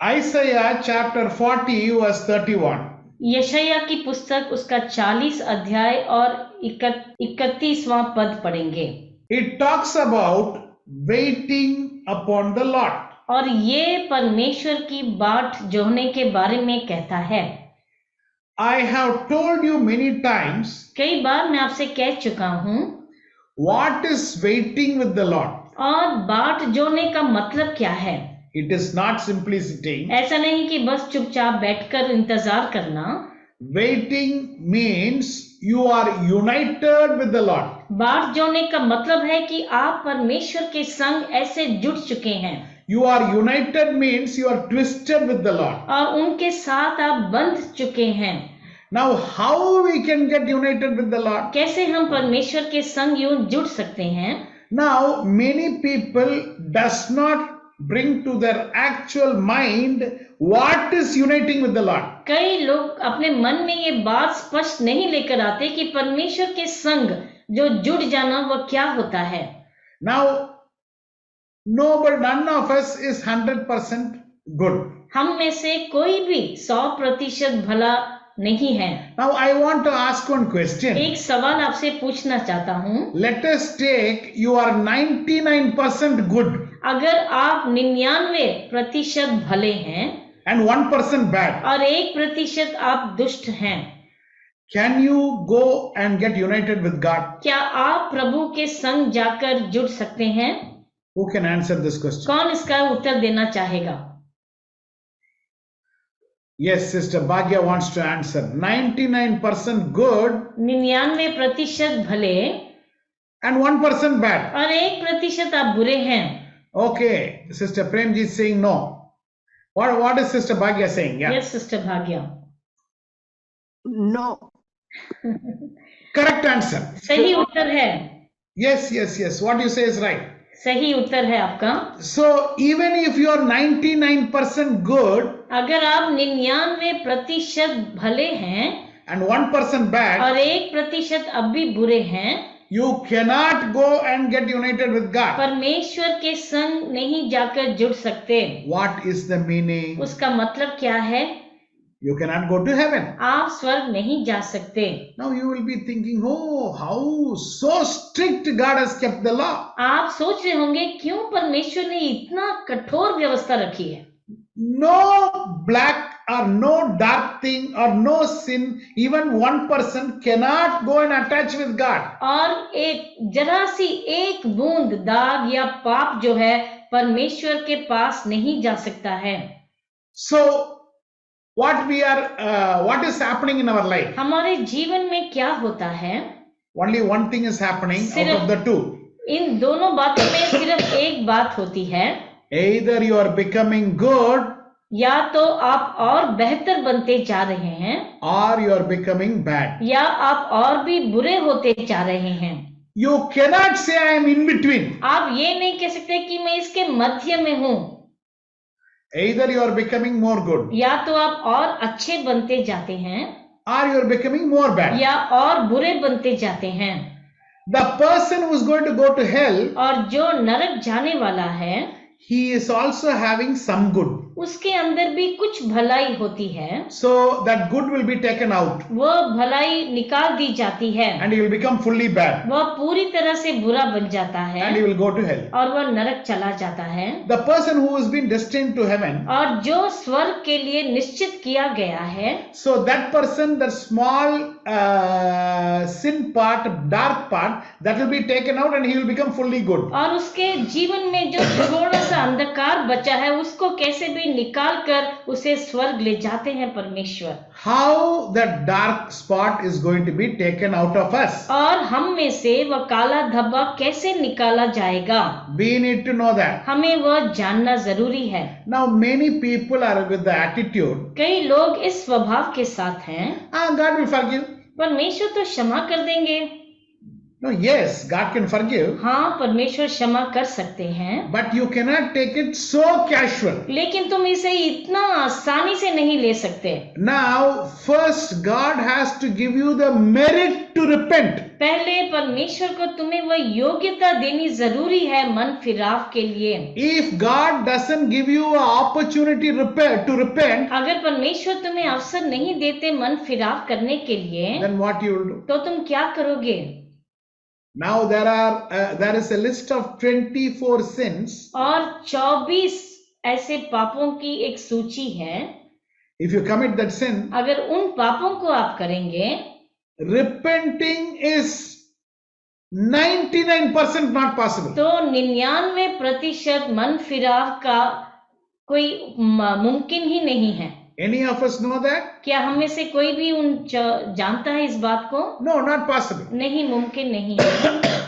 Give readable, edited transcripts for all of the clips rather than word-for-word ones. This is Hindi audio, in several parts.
Isaiah chapter 40 verse 31. यशायाह की पुस्तक उसका 40 अध्याय और 31वां पद पढ़ेंगे। It talks about waiting upon the Lord. और ये परमेश्वर की बाट जोहने के बारे में कहता है। I have told you many times कई बार मैं आपसे कह चुका हूँ what is waiting with the Lord. और बाट जोहने का मतलब क्या है। It is not simply sitting. ऐसा नहीं कि बस चुपचाप बैठकर इंतजार करना। Waiting means you are united with the Lord. बाट जोहने का मतलब है कि आप परमेश्वर के संग ऐसे जुड़ चुके हैं। You are united means you are twisted with the Lord. और उनके साथ आप बंध चुके हैं। Now how we can get united with the Lord? कैसे हम परमेश्वर के संग यूं जुड़ सकते हैं। Now many people does not bring to their actual mind what is uniting with the Lord. कई लोग अपने मन में ये बात स्पष्ट नहीं लेकर आते कि परमेश्वर के संग जो जुड़ जाना वह क्या होता है। Now none of us is 100% good. हम में से कोई भी 100% भला नहीं है। Now I want to ask one question. एक सवाल आपसे पूछना चाहता हूँ। Let us take you are 99% good अगर आप 99% भले हैं and 1% bad. और 1% आप दुष्ट हैं, Can you go and get united with God? क्या आप प्रभु के संग जाकर जुड़ सकते हैं? Who can answer this question? कौन इसका उत्तर देना चाहेगा? Yes, Sister Bhagya wants to answer. 99% good 99% भले and 1% bad. और 1% आप बुरे हैं। Okay, Sister Premji is saying no. What is Sister Bhagya saying? Yeah. Yes, Sister Bhagya. No. Correct answer. सही उत्तर है। Yes. What you say is right. सही उत्तर है आपका। So even if you are 99% good अगर आप 99% भले हैं and 1% bad, और 1% अब भी बुरे हैं, you cannot go and get united with God. परमेश्वर के संग नहीं जाकर जुड़ सकते। What is the meaning? उसका मतलब क्या है? You cannot go to heaven. आप स्वर्ग नहीं जा सकते। Now you will be thinking, oh, how so strict God has kept the law. आप सोच रहे होंगे क्यों परमेश्वर ने इतना कठोर व्यवस्था रखी है। No black or no dark thing or no sin, even 1% cannot go and attach with God. और एक जरा सी एक बूंद दाग या पाप जो है परमेश्वर के पास नहीं जा सकता है। So what is happening in our life? हमारे जीवन में क्या होता है? Only one thing is happening out of the two. इन दोनों बातों में सिर्फ एक बात होती है। Either you are becoming good, या तो आप और बेहतर बनते जा रहे हैं, or you are becoming bad. या आप और भी बुरे होते जा रहे हैं। You cannot say I am in between. आप ये नहीं कह सकते कि मैं इसके मध्य में हूँ। Either you are becoming more good, या तो आप और अच्छे बनते जाते हैं, or you are becoming more bad. या और बुरे बनते जाते हैं। The person who is going to go to hell, और जो नरक जाने वाला है, he is also having some good. उसके अंदर भी कुछ भलाई होती है। So that good will be taken out. वह भलाई निकाल दी जाती है। And he will become fully bad. वह पूरी तरह से बुरा बन जाता है। And he will go to hell. और वह नरक चला जाता है। The person who has been destined to heaven. और जो स्वर्ग के लिए निश्चित किया गया है। So that person, the small sin part, dark part, that will be taken out and he will become fully good. और उसके जीवन में जो थोड़ा सा अंधकार बचा है उसको कैसे भी निकाल कर उसे स्वर्ग ले जाते हैं परमेश्वर। How that dark spot is going to be taken out of us? और हम में से वह काला धब्बा कैसे निकाला जाएगा? We need to know that. हमें वह जानना जरूरी है। Now many people are with the attitude. कई लोग इस स्वभाव के साथ हैं। God will forgive. परमेश्वर तो क्षमा कर देंगे। No, yes, God can forgive. हाँ, परमेश्वर क्षमा कर सकते हैं। But you cannot take it so casual. लेकिन तुम इसे इतना आसानी से नहीं ले सकते। Now, first God has to give you the merit to repent. पहले परमेश्वर को तुम्हें वह योग्यता देनी जरूरी है मन फिराव के लिए। If God doesn't give you an opportunity to repent, अगर परमेश्वर तुम्हें अवसर नहीं देते मन फिराव करने के लिए, then what you will do? तो तुम क्या करोगे? Now there is a list of 24 sins. और 24 ऐसे पापों की एक सूची है। If you commit that sin, अगर उन पापों को आप करेंगे, repenting is 99% not possible. तो 99% मन फिराव का कोई मुमकिन ही नहीं है। Any of us know that? क्या हम में से कोई भी जानता है इस बात को? No, not possible. नहीं, मुमकिन नहीं है।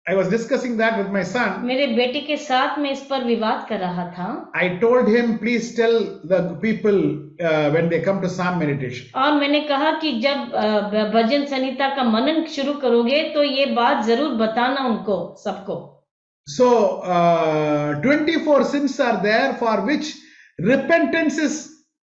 I was discussing that with my son. मेरे बेटे के साथ मैं इस पर विवाद कर रहा था। I told him, please tell the people when they come to Psalm meditation. और मैंने कहा कि जब भजन संहिता का मनन शुरू करोगे तो ये बात जरूर बताना उनको सबको। So 24 sins are there for which repentance is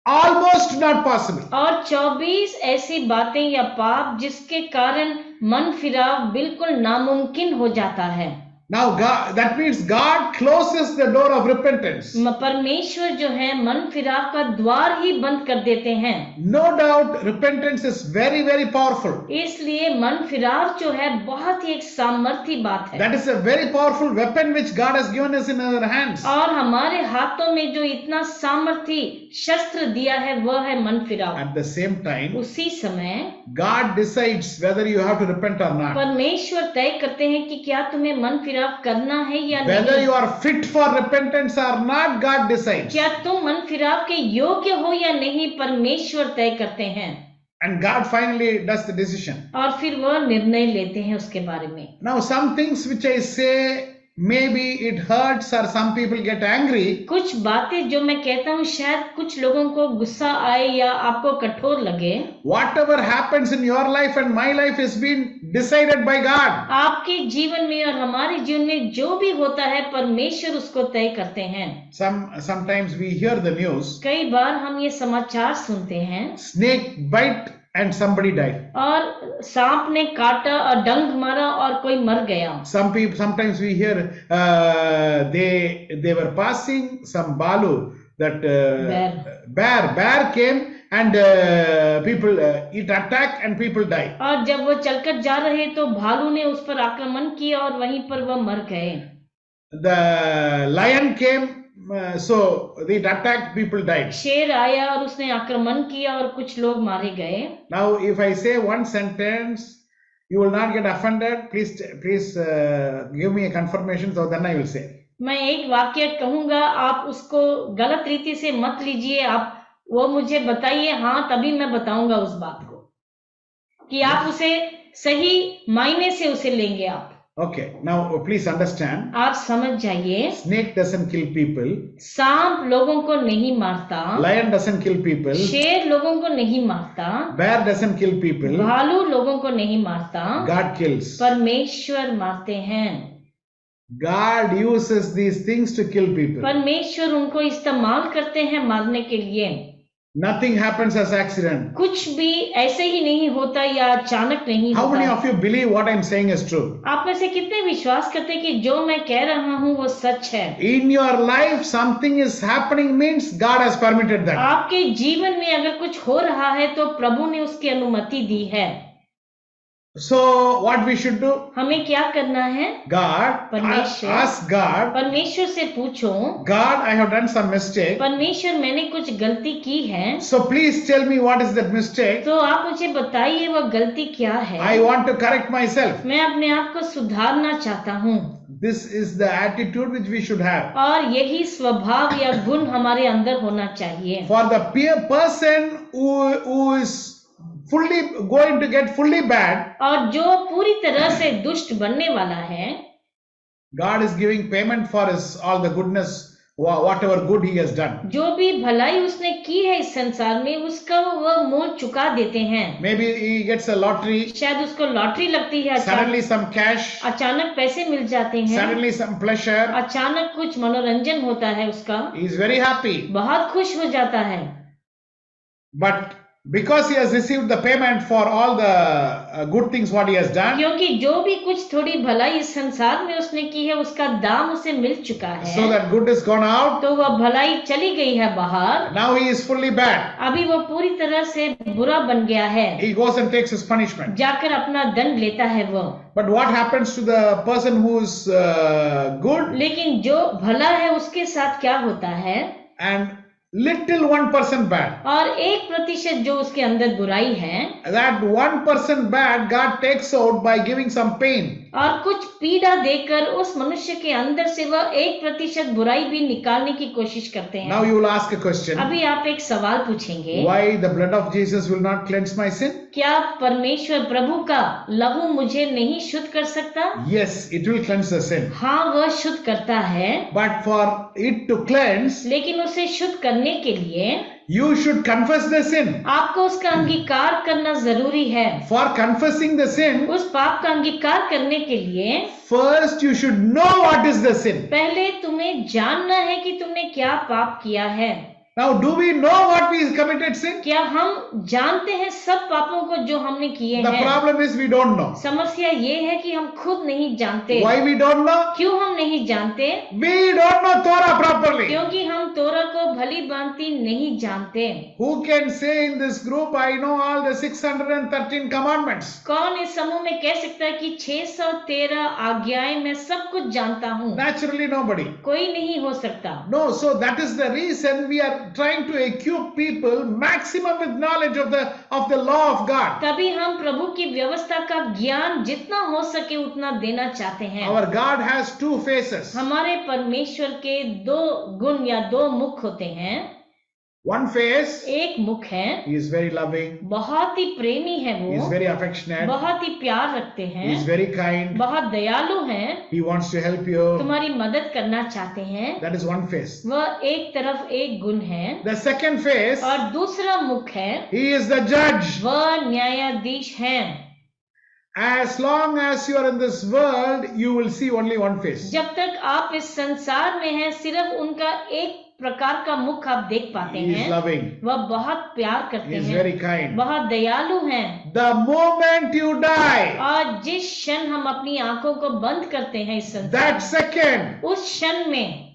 almost not possible. और 24 ऐसी बातें या पाप जिसके कारण मन फिराव बिल्कुल नामुमकिन हो जाता है। Now that means God closes the door of repentance. परमेश्वर जो है मन फिराव का द्वार ही बंद कर देते हैं। No doubt repentance is very, very powerful. इसलिए मन फिराव जो है बहुत ही एक सामर्थी बात है। That is a very powerful weapon which God has given us in our hands. और हमारे हाथों में जो इतना सामर्थी शस्त्र दिया है वह है मन फिराव। At the same time, उसी समय God decides whether you have to repent or not. परमेश्वर तय करते हैं कि क्या तुम्हें मन फिराव करना है या Whether नहीं। you are fit for repentance or not, God decides. क्या तुम मन फिराव के योग्य हो या नहीं, परमेश्वर तय करते हैं। And God finally does the decision. और फिर वह निर्णय लेते हैं उसके बारे में। Now some things which I say, maybe it hurts or some people get angry. कुछ बातें जो मैं कहता हूँ शायद कुछ लोगों को गुस्सा आए या आपको कठोर लगे। Whatever happens in your life and my life has been decided by God. आपके जीवन में और हमारे जीवन में जो भी होता है परमेश्वर उसको तय करते हैं। Sometimes we hear the news. कई बार हम ये समाचार सुनते हैं, Snake bite and somebody died. और सांप ने काटा और डंक मारा और कोई मर गया। Sometimes we hear they were passing some balu that bear came and people it attacked and people died. और जब वो चलकर जा रहे तो भालू ने उस पर आक्रमण किया और वहीं पर वह मर गए। The lion came, so it attacked, people died. शेर आया और उसने आक्रमण किया और कुछ लोग मारे गए। Now if I say one sentence, you will not get offended. Please give me a confirmation, so then I will say. मैं एक वाक्य कहूंगा, आप उसको गलत रीति से मत लीजिए, आप वो मुझे बताइए, हाँ तभी मैं बताऊंगा उस बात को कि आप उसे सही मायने से उसे लेंगे आप। Okay, now please understand. आप समझ जाइए, Snake doesn't kill people. सांप लोगों को नहीं मारता। Lion doesn't kill people. शेर लोगों को नहीं मारता। Bear doesn't kill people. भालू लोगों को नहीं मारता। God kills. परमेश्वर मारते हैं। God uses these things to kill people. परमेश्वर उनको इस्तेमाल करते हैं मारने के लिए। Nothing happens as accident. कुछ भी ऐसे ही नहीं होता या अचानक नहीं How many होता। of you believe what I'm saying is true? आप में से कितने विश्वास करते हैं कि जो मैं कह रहा हूँ वो सच है? In your life something is happening means God has permitted that. आपके जीवन में अगर कुछ हो रहा है तो प्रभु ने उसकी अनुमति दी है। So what we should do? हमें क्या करना है? God, परमेश्वर, ask God. परमेश्वर से पूछो, God, I have done some mistake. परमेश्वर मैंने कुछ गलती की है, So please tell me what is that mistake. तो आप मुझे बताइए वह गलती क्या है। I want to correct myself. मैं अपने आप को सुधारना चाहता हूँ। This is the attitude which we should have. और यही स्वभाव या गुण हमारे अंदर होना चाहिए। For the person who is fully going to get fully bad, और जो पूरी तरह से दुष्ट बनने वाला है, God is giving payment for his all the goodness, whatever good he has done. जो भी भलाई उसने की है इस संसार में उसका वह मोल चुका देते हैं। Maybe he gets a lottery. शायद उसको लॉटरी लगती है, Suddenly some cash. अचानक पैसे मिल जाते हैं, Suddenly some pleasure. अचानक कुछ मनोरंजन होता है उसका, He is very happy. बहुत खुश हो जाता है। But Because he has received the payment for all the good things what he has done. क्योंकि जो भी कुछ थोड़ी भलाई इस संसार में उसने की है उसका दाम उसे मिल चुका है, So that good is gone out. तो वह भलाई चली गई है बाहर, Now he is fully bad. अभी वो पूरी तरह से बुरा बन गया है, He goes and takes his punishment. जाकर अपना दंड लेता है वो। But what happens to the person who is good? लेकिन जो भला है उसके साथ क्या होता है? And little 1% bad. और 1% जो उसके अंदर बुराई है, That 1% bad God takes out by giving some pain. और कुछ पीड़ा देकर उस मनुष्य के अंदर से वह 1% बुराई भी निकालने की कोशिश करते हैं। Now you will ask a question. अभी आप एक सवाल पूछेंगे, Why the blood of Jesus will not cleanse my sin? क्या परमेश्वर प्रभु का लहू मुझे नहीं शुद्ध कर सकता? Yes, it will cleanse the sin. हाँ, वह शुद्ध करता है, But for it to cleanse, लेकिन उसे शुद्ध करने के लिए you should confess the sin. आपको उसका अंगीकार करना जरूरी है। For confessing the sin, उस पाप का अंगीकार करने के लिए first you should know what is the sin. पहले तुम्हें जानना है कि तुमने क्या पाप किया है। Now, do we know what we committed sin? क्या हम जानते हैं सब पापों को जो हमने किए The हैं? problem is we don't know. समस्या ये है कि हम खुद नहीं जानते। Why we don't know? क्यों हम नहीं जानते? We don't know Torah properly. क्योंकि हम तोरा को भली भांति नहीं जानते। Who can say in this group, I know all the 613 commandments? कौन इस समूह में कह सकता है कि 613 आज्ञाएं मैं सब कुछ जानता हूँ? Naturally, nobody. कोई नहीं हो सकता। No, so that is the reason we are trying to equip people maximum with knowledge of the law of God. तभी हम प्रभु की व्यवस्था का ज्ञान जितना हो सके उतना देना चाहते हैं। Our God has two faces. हमारे परमेश्वर के 2 गुण या 2 मुख होते हैं। One face, एक मुख है, he is very loving, बहुत ही प्रेमी है he is वो, very affectionate, बहुत ही प्यार रखते he is हैं, very kind, बहुत दयालु हैं, he wants to help you. तुम्हारी मदद करना चाहते हैं। That is one face. वह एक तरफ एक गुण है। The second face, और दूसरा मुख है, he is the judge. वह न्यायाधीश है। As long as you are in this world, you will see only one face. जब तक आप इस संसार में हैं, सिर्फ उनका एक प्रकार का मुख आप देख पाते He is हैं। loving, वह बहुत प्यार करते he is हैं, very kind. बहुत दयालु हैं। The moment you die, और जिस क्षण हम अपनी आंखों को बंद करते हैं इस संसार that में, second, उस क्षण में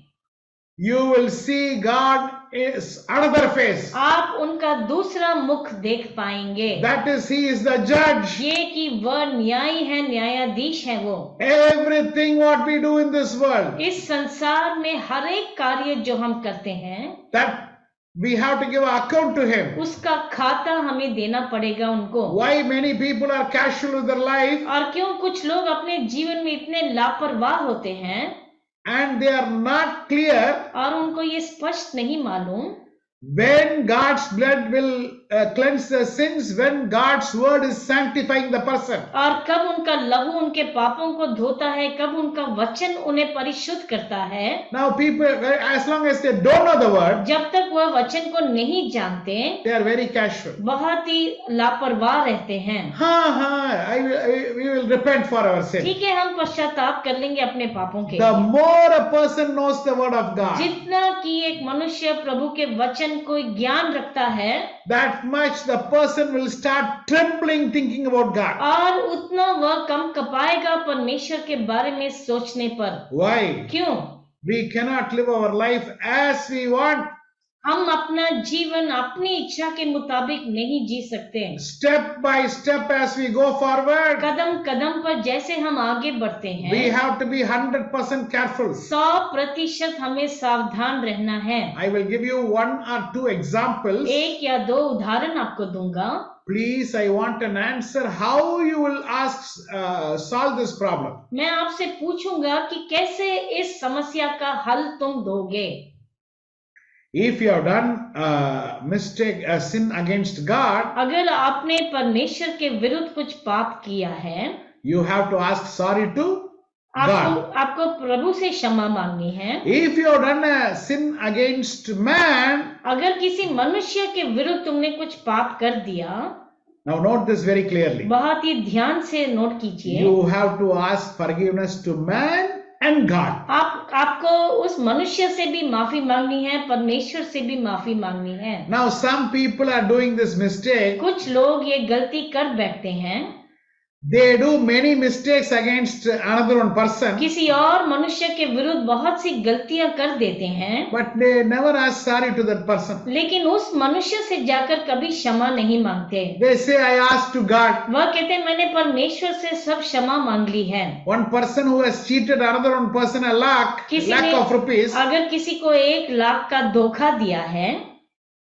you will see God is another face. आप उनका दूसरा मुख देख पाएंगे। That is, he is the judge. ये कि वह न्यायी है, न्यायाधीश है वो। Everything what we do in this world, इस संसार में हर एक कार्य जो हम करते हैं, that we have to give account to him. उसका खाता हमें देना पड़ेगा उनको। Why many people are casual with their life और क्यों कुछ लोग अपने जीवन में इतने लापरवाह होते हैं and they are not clear और उनको ये स्पष्ट नहीं मालूम when God's blood will cleanse the sins, when God's word is sanctifying the person. और कब उनका लहू उनके पापों को धोता है, कब उनका वचन उन्हें परिशुद्ध करता है। Now people, as long as they don't know the word, जब तक वह वचन को नहीं जानते, they are very casual. बहुत ही लापरवाह रहते हैं। We will repent for our sin. ठीक है, हम पश्चाताप कर लेंगे अपने पापों के। The more a person knows the word of God, जितना कि एक मनुष्य प्रभु के वचन को ज्ञान रखता है, that much the person will start trembling thinking about God. और उतना वह कम कपाएगा परमेश्वर के बारे में सोचने पर। Why? क्यों? We cannot live our life as we want. हम अपना जीवन अपनी इच्छा के मुताबिक नहीं जी सकते। Step by step as we go forward, कदम कदम पर जैसे हम आगे बढ़ते we हैं, have to be 100% careful. 100% हमें सावधान रहना है। I will give you 1 or 2 examples. 1 या 2 उदाहरण आपको दूंगा। Please, I want an answer how you will solve this problem. मैं आपसे पूछूंगा कि कैसे इस समस्या का हल तुम दोगे। If you have done a sin against God, अगर आपने परमेश्वर के विरुद्ध कुछ पाप किया है, you have to ask sorry to God. आपको प्रभु से क्षमा मांगनी है। If you have done a sin against man, अगर किसी मनुष्य के विरुद्ध तुमने कुछ पाप कर दिया, now note this very clearly. बहुत ही ध्यान से नोट कीजिए। You have to ask forgiveness to man and God. आप आपको उस मनुष्य से भी माफी मांगनी है, परमेश्वर से भी माफी मांगनी है। Now, some people are doing this mistake. कुछ लोग ये गलती कर बैठते हैं, They do many mistakes against another one person, किसी और मनुष्य के विरुद्ध बहुत सी गलतियां कर देते हैं, but they never ask sorry to that person. लेकिन उस मनुष्य से जाकर कभी क्षमा नहीं मांगते। They say, I asked to God. वह कहते हैं मैंने परमेश्वर से सब क्षमा मांग ली है। One person who has cheated another one person a lakh किसी ने of rupees, अगर किसी को 1 लाख का धोखा दिया है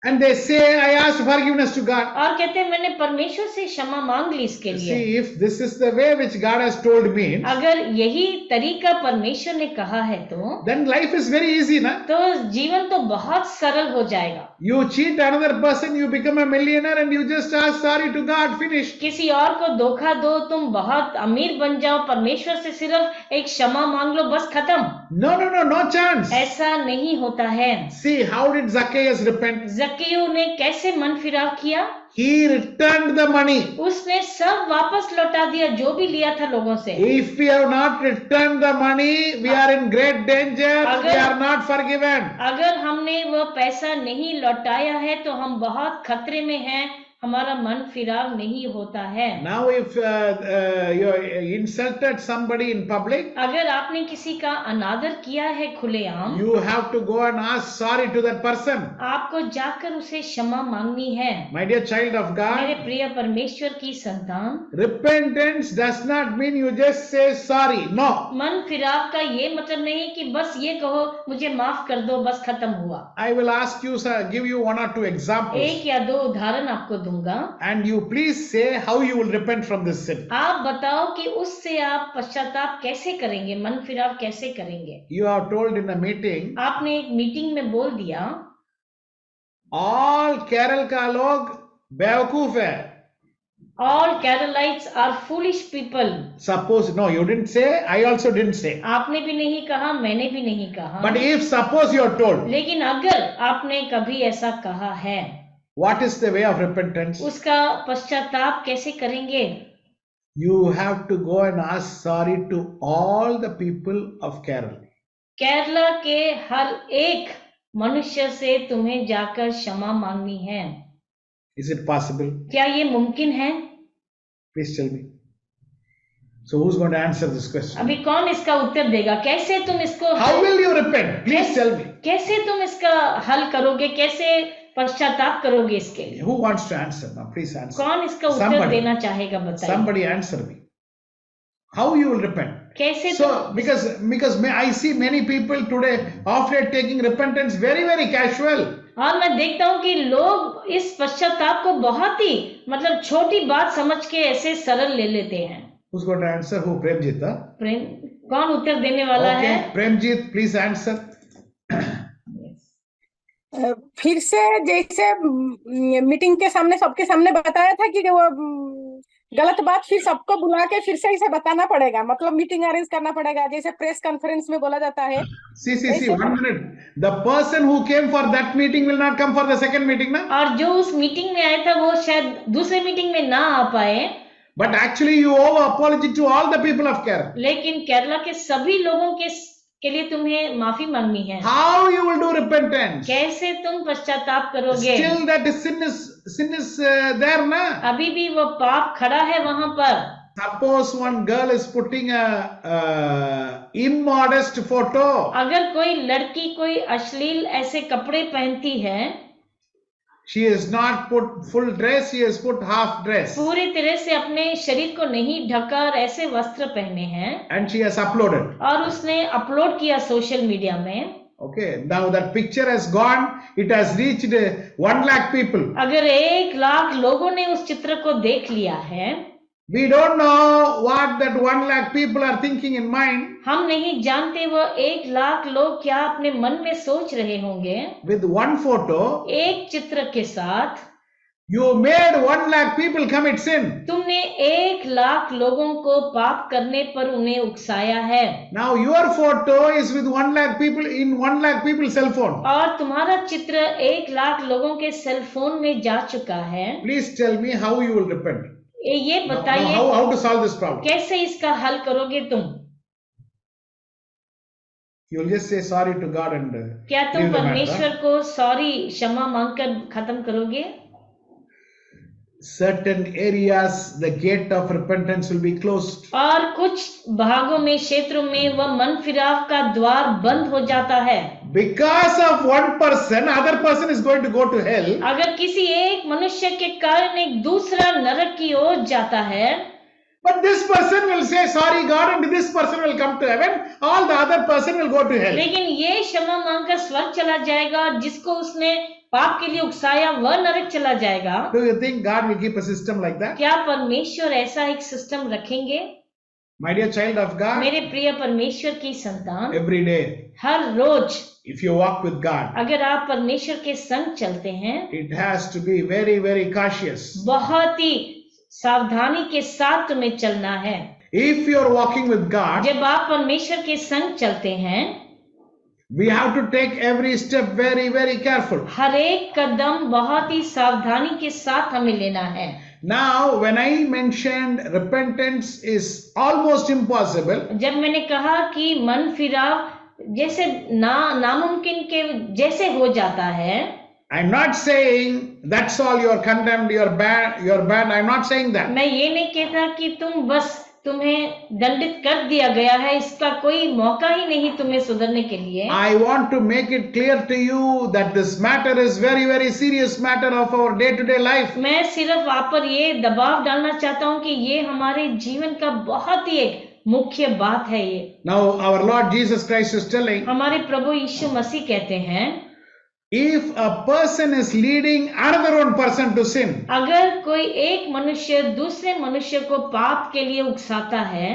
and they say, I asked forgiveness to God. और कहते हैं मैंने परमेश्वर से क्षमा मांग ली इसके लिए। See, if this is the way which God has told me, अगर यही तरीका परमेश्वर ने कहा है then life is very easy, na? तो जीवन तो बहुत सरल हो जाएगा। You cheat another person, you become a millionaire, and you just ask sorry to God. Finished. किसी और को धोखा दो, तुम बहुत अमीर बन जाओ, परमेश्वर से सिर्फ एक क्षमा मांग लो, बस खत्म। No, no, no, no chance. ऐसा नहीं होता है। See, how did Zacchaeus repent? जक्कियू ने कैसे मन फिराव किया? He returned the money. उसने सब वापस लौटा दिया जो भी लिया था लोगों से। If we have not returned the money, we are in great danger. We are not forgiven. अगर हमने वो पैसा नहीं लौटाया है तो हम बहुत खतरे में हैं, हमारा मन फिराव नहीं होता है। Now, if you insulted somebody in public, अगर आपने किसी का अनादर किया है खुलेआम, you have to go and ask sorry to that person. आपको जाकर उसे क्षमा मांगनी है। My dear child of मेरे God, प्रिय परमेश्वर की संतान, repentance does not mean you just say sorry. No. मन फिराव का ये मतलब नहीं कि बस ये कहो मुझे माफ कर दो, बस खत्म हुआ। I will ask you, sir, give you 1 or 2 examples. 1 या 2 उदाहरण आपको दूंगा। And you please say how you will repent from this sin. आप बताओ कि उससे आप पश्चाताप कैसे करेंगे, मन फिराव कैसे करेंगे। You are told in a meeting, आपने एक मीटिंग में बोल दिया all केरल का लोग बेवकूफ है. All Keralites are foolish people. Suppose, no, you didn't say, I also didn't say. आपने भी नहीं कहा, मैंने भी नहीं कहा। But if suppose you are told, लेकिन अगर आपने कभी ऐसा कहा है, what is the way of repentance? उसका पश्चाताप कैसे करेंगे? You have to go and ask sorry to all the people of Kerala. Kerala के हर एक मनुष्य से तुम्हें जाकर क्षमा मांगनी है। Is it possible? क्या ये मुमकिन है? Please tell me. So who's going to answer this question? अभी कौन इसका उत्तर देगा? कैसे तुम इसको How will you repent? Please tell me. कैसे तुम इसका हल करोगे? कैसे पश्चाताप करोगे इसके लिए? Who wants to answer now? Please answer. कौन इसका उत्तर Somebody. देना चाहेगा? बताइए। Somebody answer me. How you will repent? कैसे So तुम because I see many people today after taking repentance very casual. और मैं देखता हूँ कि लोग इस पश्चाताप को बहुत ही मतलब छोटी बात समझ के ऐसे सरल ले लेते हैं। Who's going to answer? Who? Premjit? Huh? प्रेम कौन उत्तर देने वाला Okay, है? Premjit, please answer. फिर से जैसे मीटिंग के सामने सबके सामने बताया था कि वो गलत बात फिर सबको बुला के फिर से इसे बताना पड़ेगा, मतलब मीटिंग अरेंज करना पड़ेगा, जैसे प्रेस कॉन्फ्रेंस में बोला जाता है। See, 1 minute. The person who came for that meeting will not come for the second meeting, na? और जो उस मीटिंग में आया था वो शायद दूसरे मीटिंग में ना आ पाए। But actually you owe apology to all the people of Kerala. लेकिन केरला के सभी लोगों के लिए तुम्हें माफी मांगनी है। How you will do repentance? कैसे तुम पश्चाताप करोगे? Still that sin is there, na? अभी भी वो पाप खड़ा है वहां पर। Suppose one girl is putting a immodest photo. अगर कोई लड़की कोई अश्लील ऐसे कपड़े पहनती है, She has not put full dress, she has put half dress. पूरी तरह से अपने शरीर को नहीं ढका और ऐसे वस्त्र पहने हैं, And she has uploaded. और उसने अपलोड किया सोशल मीडिया में। Okay, now that picture has gone, it has reached 1 lakh people. अगर 1 लाख लोगों ने उस चित्र को देख लिया है, We don't know what that 1 lakh people are thinking in mind. हम नहीं जानते वो 1 लाख लोग क्या अपने मन में सोच रहे होंगे। With one photo, एक चित्र के साथ you made 1 lakh people commit sin. तुमने 1 लाख लोगों को पाप करने पर उन्हें उकसाया है। Now your photo is with 1 lakh people in 1 lakh people's cell phone. और तुम्हारा चित्र 1 लाख लोगों के सेल फोन में जा चुका है। Please tell me how you will repent. ये Now, बताइए how to solve this problem? कैसे इसका हल करोगे तुम? You'll just say sorry to God and क्या तुम leave the matter. परमेश्वर को सॉरी क्षमा मांगकर खत्म करोगे? Certain areas, the gate of repentance will be closed. और कुछ भागों में, क्षेत्रों में वह मन फिराव का द्वार बंद हो जाता है। Because of one person, other person is going to go to hell. अगर किसी एक मनुष्य के कारण एक दूसरा नरक की ओर जाता है, But this person will say sorry God and this person will come to heaven. All the other person will go to hell. लेकिन ये क्षमा मांगकर स्वर्ग चला जाएगा और जिसको उसने पाप के लिए उकसाया वह नरक चला जाएगा। Do you think God will keep a system like that? क्या परमेश्वर ऐसा एक सिस्टम रखेंगे? My dear child of God, मेरे प्रिय परमेश्वर की संतान, every day, her rose if you walk with God, अगर आप परमेश्वर के संग चलते हैं, it has to be very, very cautious. बहुत ही सावधानी के साथ तुम्हें चलना है। If you are walking with God, जब आप परमेश्वर के संग चलते हैं, we have to take every step very, very careful. हर एक कदम बहुत ही सावधानी के साथ हमें लेना है। Now, when I mentioned repentance is almost impossible, जब मैंने कहा कि मन फिराव जैसे नामुमकिन के जैसे हो जाता है, I'm not saying that's all, you're condemned, you're bad. I'm not saying that. मैं ये नहीं कहता कि तुम्हें दंडित कर दिया गया है, इसका कोई मौका ही नहीं तुम्हें सुधरने के लिए। I want to make it clear to you that this matter is very, very serious matter of our day-to-day life. मैं सिर्फ आप पर ये दबाव डालना चाहता हूँ कि ये हमारे जीवन का बहुत ही एक मुख्य बात है। ये Now, our Lord Jesus Christ is telling, हमारे प्रभु यीशु मसीह कहते हैं, if a person is leading another one person to sin, अगर कोई एक मनुष्य दूसरे मनुष्य को पाप के लिए उकसाता है,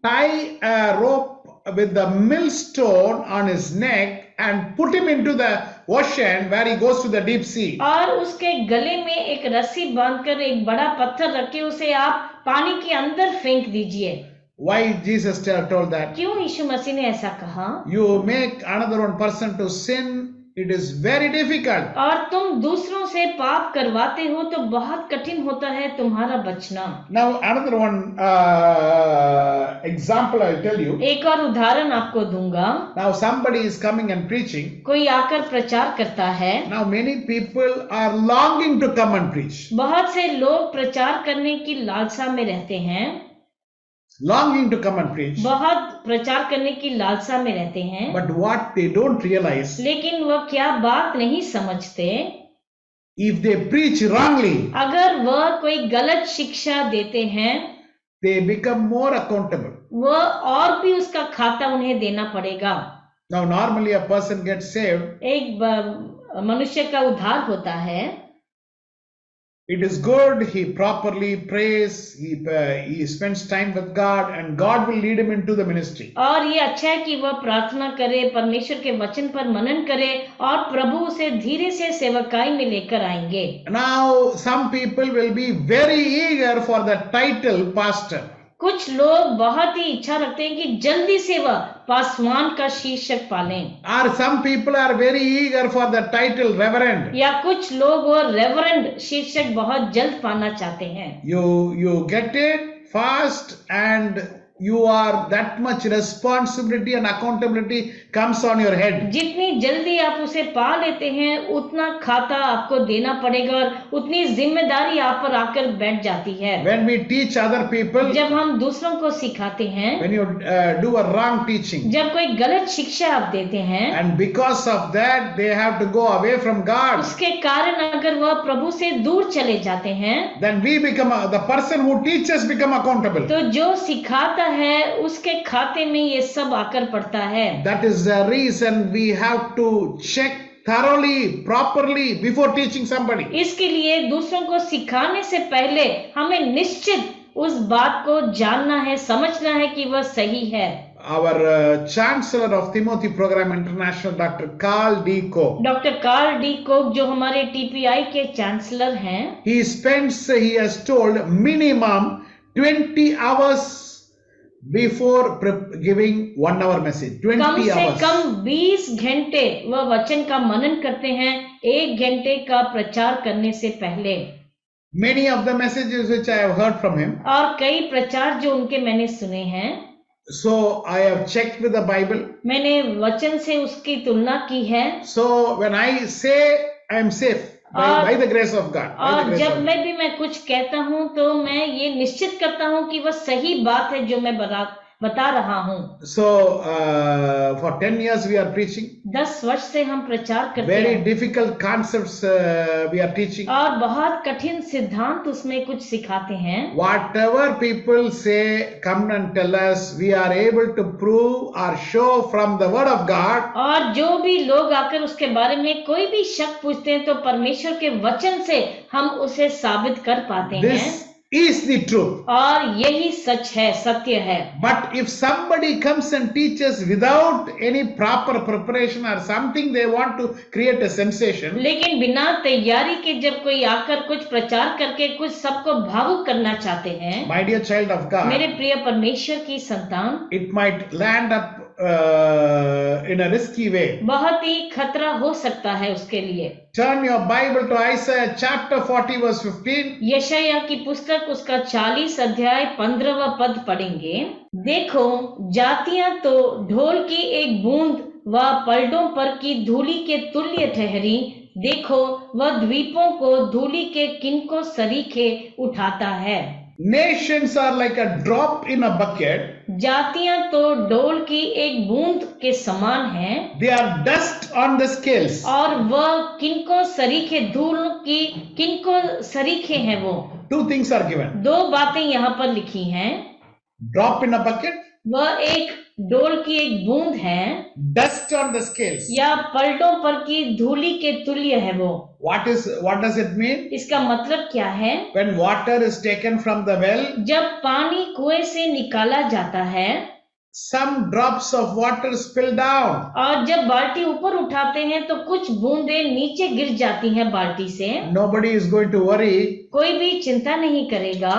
tie a rope with the millstone on his neck and put him into the ocean where he goes to the deep sea. और उसके गले में एक रस्सी बांधकर एक बड़ा पत्थर रखे उसे आप पानी के अंदर फेंक दीजिए। Why Jesus told that? क्यों यीशु मसीह ने ऐसा कहा? You make another one person to sin, it is very difficult. और तुम दूसरों से पाप करवाते हो तो बहुत कठिन होता है तुम्हारा बचना। Now another one example I'll tell you. एक और उदाहरण आपको दूंगा। Now somebody is coming and preaching. कोई आकर प्रचार करता है। Now many people are longing to come and preach. बहुत से लोग प्रचार करने की लालसा में रहते हैं। Longing to come and preach. बहुत प्रचार करने की लालसा में रहते हैं। But what they don't realize, लेकिन वह क्या बात नहीं समझते, if they preach wrongly, अगर वह कोई गलत शिक्षा देते हैं, they become more accountable. वह और भी उसका खाता उन्हें देना पड़ेगा। Now normally a person gets saved. एक मनुष्य का उद्धार होता है। It is good, he properly prays, he spends time with God and God will lead him into the ministry. और ये अच्छा है कि वह प्रार्थना करे, परमेश्वर के वचन पर मनन करे और प्रभु उसे धीरे से सेवकाई में लेकर आएंगे। Now some people will be very eager for the title pastor. कुछ लोग बहुत ही इच्छा रखते हैं कि जल्दी से वह पासवान का शीर्षक पालें। Or some people are very eager for the title reverend. या कुछ लोग वो रेवरेंड शीर्षक बहुत जल्द पाना चाहते हैं। You get it fast and you are that much responsibility and accountability comes on your head. जितनी जल्दी आप उसे पा लेते हैं उतना खाता आपको देना पड़ेगा और उतनी जिम्मेदारी आप पर आकर बैठ जाती है। When we teach other people, जब हम दूसरों को सिखाते हैं, when you do a wrong teaching, जब कोई गलत शिक्षा आप देते हैं, and because of that they have to go away from God, उसके कारण अगर वह प्रभु से दूर चले जाते हैं, then we become the person who teaches become accountable. तो जो सिखाता है उसके खाते में ये सब आकर पड़ता है। That is the reason we have to check thoroughly, properly before teaching somebody. इसके लिए दूसरों को सिखाने से पहले हमें निश्चित उस बात को जानना है, समझना है कि वह सही है। Our Chancellor of Timothy Program International, Dr. Carl D. Koch. Doctor Carl D Koch जो हमारे TPI के चांसलर हैं, he has told minimum 20 hours before giving 1 hour message. 20 कम से hours. कम 20 घंटे वह वचन का मनन करते हैं 1 घंटे का प्रचार करने से पहले। Many of the messages which I have heard from him, और कई प्रचार जो उनके मैंने सुने हैं, So I have checked with the Bible. मैंने वचन से उसकी तुलना की है। So when I say I am safe by the grace of God, by the और grace जब of मैं भी मैं कुछ कहता हूँ तो मैं ये निश्चित करता हूँ कि वह सही बात है जो मैं बता रहा हूँ। So for 10 years we are preaching. 10 वर्ष से हम प्रचार करते Very हैं difficult concepts we are teaching. और बहुत कठिन सिद्धांत उसमें कुछ सिखाते हैं। Whatever people say, come and tell us. We are able to prove or show from the Word of God. और जो भी लोग आकर उसके बारे में कोई भी शक पूछते हैं तो परमेश्वर के वचन से हम उसे साबित कर पाते हैं। This is the truth. और यही सच है, सत्य है। But if somebody comes and teaches without any proper preparation or something, they want to create a sensation. लेकिन बिना तैयारी के जब कोई आकर कुछ प्रचार करके कुछ सबको भावुक करना चाहते हैं, My dear child of God, मेरे प्रिय परमेश्वर की संतान, it might land up in a risky way. बहुत ही खतरा हो सकता है उसके लिए। Turn your Bible to Isaiah chapter 40 verse 15. यशायाह की पुस्तक उसका 40 अध्याय 15वां पद पढ़ेंगे। देखो, जातियां तो ढोल की एक बूंद व पलटों पर की धूली के तुल्य ठहरी। देखो, वह द्वीपों को धूली के किनको सरीखे उठाता है। Nations are like a drop in a bucket. जातियां तो डोल की एक बूंद के समान हैं। They are dust on the scales. और वह किनको सरीखे, धूल की किनको सरीखे हैं वो। Two things are given. दो बातें यहाँ पर लिखी हैं। Drop in a bucket, वह एक डोल की एक बूंद है dust on the scales. या पलटों पर की धूली के तुल्य है वो। What does it mean? इसका मतलब क्या है? When water is taken from the well, जब पानी कुएं से निकाला जाता है, some drops of water spill down. और जब बाल्टी ऊपर उठाते हैं तो कुछ बूंदें नीचे गिर जाती हैं बाल्टी से। Nobody is going to worry कोई भी चिंता नहीं करेगा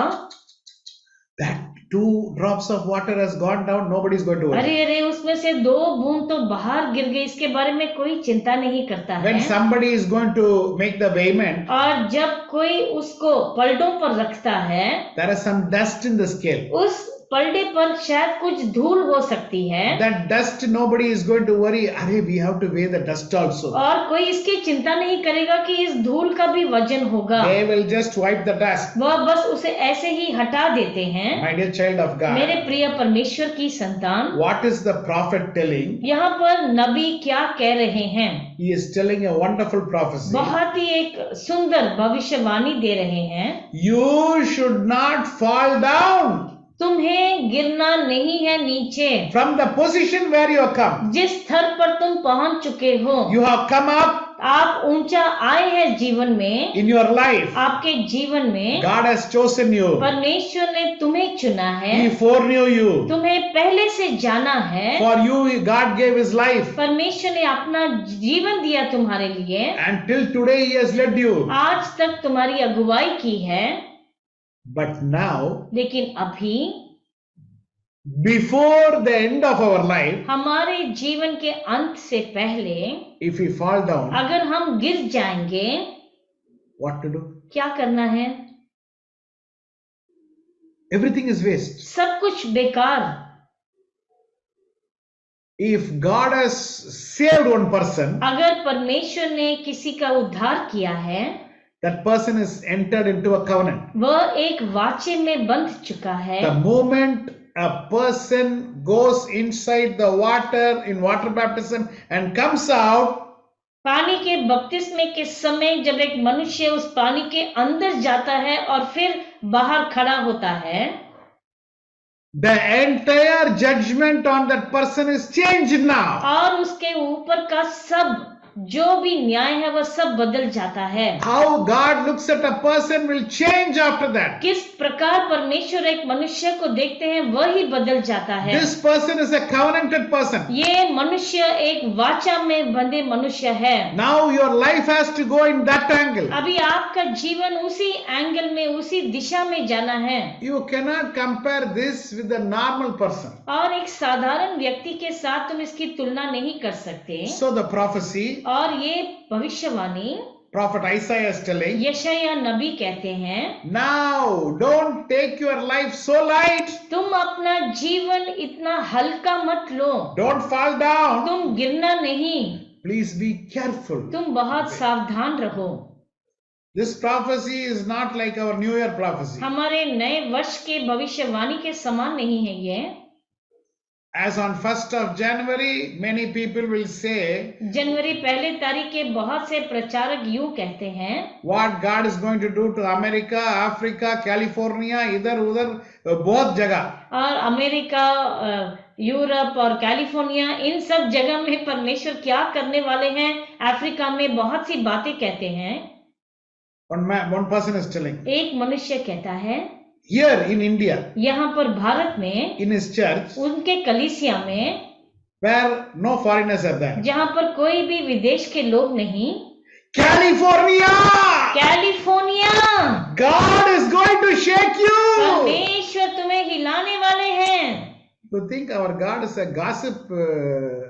that 2 drops of water has gone down. Nobody is going to worry. अरे अरे, उसमें से 2 बूंद तो बाहर गिर गई, इसके बारे में कोई चिंता नहीं करता है। When somebody is going to make the payment, और जब कोई उसको पलटों पर रखता है, there is some dust in the scale. उस पलटे पर शायद कुछ धूल हो सकती है। That dust, nobody is going to worry. अरे, we have to weigh the dust also. और कोई इसकी चिंता नहीं करेगा कि इस धूल का भी वजन होगा। They will just wipe the dust. वह बस उसे ऐसे ही हटा देते हैं। My dear child of मेरे God, प्रिय परमेश्वर की संतान, what is the prophet telling? यहाँ पर नबी क्या कह रहे हैं? He is telling a wonderful prophecy. बहुत ही एक सुंदर भविष्यवाणी दे रहे हैं। You should not fall down तुम्हें गिरना नहीं है नीचे, from the position where you have come. जिस स्तर पर तुम पहुंच चुके हो। You have come up आप ऊंचा आए हैं जीवन में, in your life. आपके जीवन में God has chosen you. परमेश्वर ने तुम्हें चुना है, He foreknew you. तुम्हें पहले से जाना है। For you, God gave His life. परमेश्वर ने अपना जीवन दिया तुम्हारे लिए, And till today, He has led you. आज तक तुम्हारी अगुवाई की है। But now, लेकिन अभी before the end of our life, हमारे जीवन के अंत से पहले if we fall down, अगर हम गिर जाएंगे, what to do? क्या करना है? Everything is waste. सब कुछ बेकार। If God has saved one person, अगर परमेश्वर ने किसी का उद्धार किया है, that person is entered into a covenant. वह एक वाचे में बंध चुका है। The moment a person goes inside the water in water baptism and comes out, पानी के बपतिस्मे के समय जब एक मनुष्य उस पानी के अंदर जाता है और फिर बाहर खड़ा होता है, the entire judgment on that person is changed now. और उसके ऊपर का सब जो भी न्याय है वह सब बदल जाता है। How God looks at a person will change after that. किस प्रकार परमेश्वर एक मनुष्य को देखते हैं वही बदल जाता है। This person is a covenanted person. ये मनुष्य एक वाचा में बंधे मनुष्य है। Now your life has to go in that angle. अभी आपका जीवन उसी एंगल में, उसी दिशा में जाना है। You cannot compare this with a normal person. और एक साधारण व्यक्ति के साथ तुम इसकी तुलना नहीं कर सकते। So the prophecy, और ये भविष्यवाणी, Prophet Isaiah is telling, यशायाह नबी कहते हैं, now don't take your life so light. तुम अपना जीवन इतना हल्का मत लो, Don't fall down. तुम गिरना नहीं, Please be careful. तुम बहुत सावधान रहो। This prophecy is not like our New Year prophecy. हमारे नए वर्ष के भविष्यवाणी के समान नहीं है ये। As on 1st of January, many people will say, जनवरी 1 तारीख के बहुत से प्रचारक यूं कहते हैं, what God is going to do to America, Africa, California, इधर उधर बहुत जगह। और अमेरिका, यूरोप और कैलिफोर्निया, इन सब जगह में परमेश्वर क्या करने वाले हैं, अफ्रीका में बहुत सी बातें कहते हैं। One person is telling, एक मनुष्य कहता है, here in India, यहाँ पर भारत में, in his church, उनके कलीसिया में, where no foreigners are there, जहाँ पर कोई भी विदेश के लोग नहीं, California, California, God is going to shake you. परमेश्वर तुम्हें हिलाने वाले हैं। You think our God is a gossiper?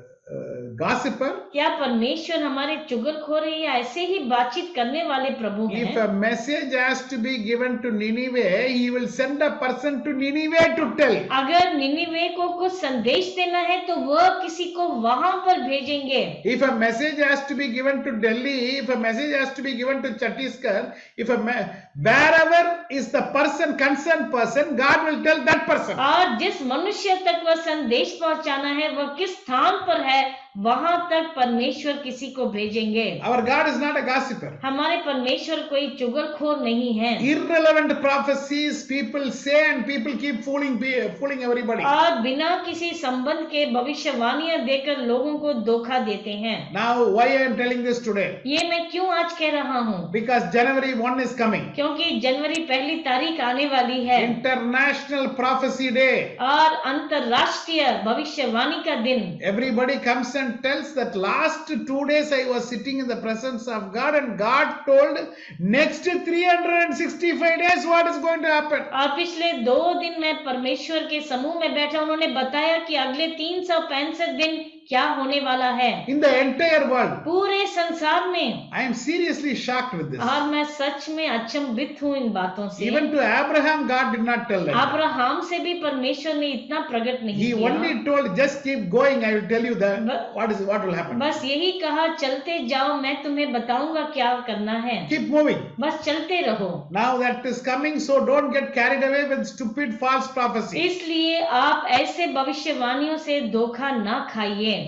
क्या परमेश्वर हमारे चुगलखोर है या ऐसे ही बातचीत करने वाले प्रभु If हैं? a message has to be given to Nineveh, he will send a person to Nineveh to tell. अगर निनिवे को कुछ संदेश देना है तो वह किसी को वहां पर भेजेंगे। If a message has to be given to Delhi, if a message has to be given to Chhattisgarh, wherever is the person, concerned person, God will tell that person. और जिस मनुष्य तक वह संदेश पहुंचाना है वह किस स्थान पर है, वहां तक परमेश्वर किसी को भेजेंगे। Our God is not a gossiper. हमारे परमेश्वर कोई चुगलखोर नहीं है। Irrelevant prophecies people say and people keep fooling everybody. और बिना किसी संबंध के भविष्यवाणियां देकर लोगों को धोखा देते हैं। Now, why I am telling this today? ये मैं क्यों आज कह रहा हूँ? Because January 1 is coming. क्योंकि जनवरी 1 तारीख आने वाली है International Prophecy Day. और अंतरराष्ट्रीय भविष्यवाणी का दिन। Everybody comes and tells that last 2 days I was sitting in the presence of God and God told next 365 days what is going to happen. और पिछले 2 दिन मैं परमेश्वर के समूह में बैठा, उन्होंने बताया कि अगले 365 दिन क्या होने वाला है In the entire world. पूरे संसार में। I am seriously shocked with this. और मैं सच में अचंभित हूँ इन बातों से। Even to Abraham, God did not tell that. Abraham से भी परमेश्वर ने इतना प्रकट नहीं He किया। only told, just keep going. I will tell you that what will happen. बस यही कहा, चलते जाओ, मैं तुम्हें बताऊंगा क्या करना है। Keep moving. बस चलते रहो। Now that is coming, so don't get carried away with stupid false prophecy. इसलिए आप ऐसे भविष्यवाणियों से धोखा ना खाइए।